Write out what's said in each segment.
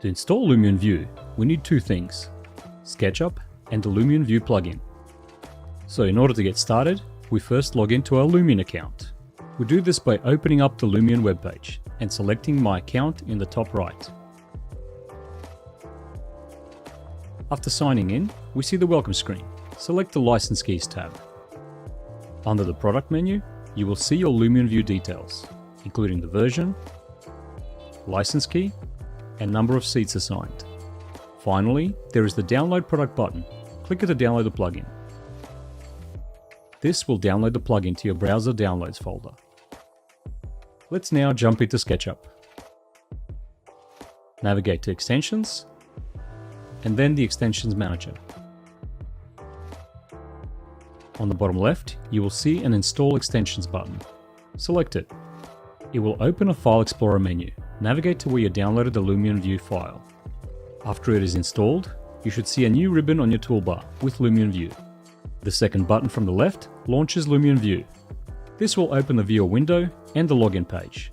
To install Lumion View, we need two things: SketchUp and the Lumion View plugin. So in order to get started, we first log into our Lumion account. We do this by opening up the Lumion webpage and selecting My Account in the top right. After signing in, we see the welcome screen. Select the License Keys tab. Under the product menu, you will see your Lumion View details, including the version, license key, and number of seats assigned. Finally, there is the Download Product button. Click it to download the plugin. This will download the plugin to your browser downloads folder. Let's now jump into SketchUp. Navigate to Extensions, and then the Extensions Manager. On the bottom left, you will see an Install Extensions button. Select it. It will open a File Explorer menu. Navigate to where you downloaded the Lumion View file. After it is installed, you should see a new ribbon on your toolbar with Lumion View. The second button from the left launches Lumion View. This will open the viewer window and the login page.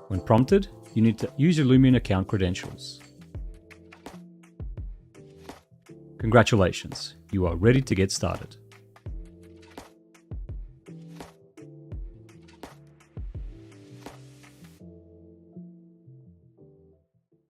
When prompted, you need to use your Lumion account credentials. Congratulations, you are ready to get started.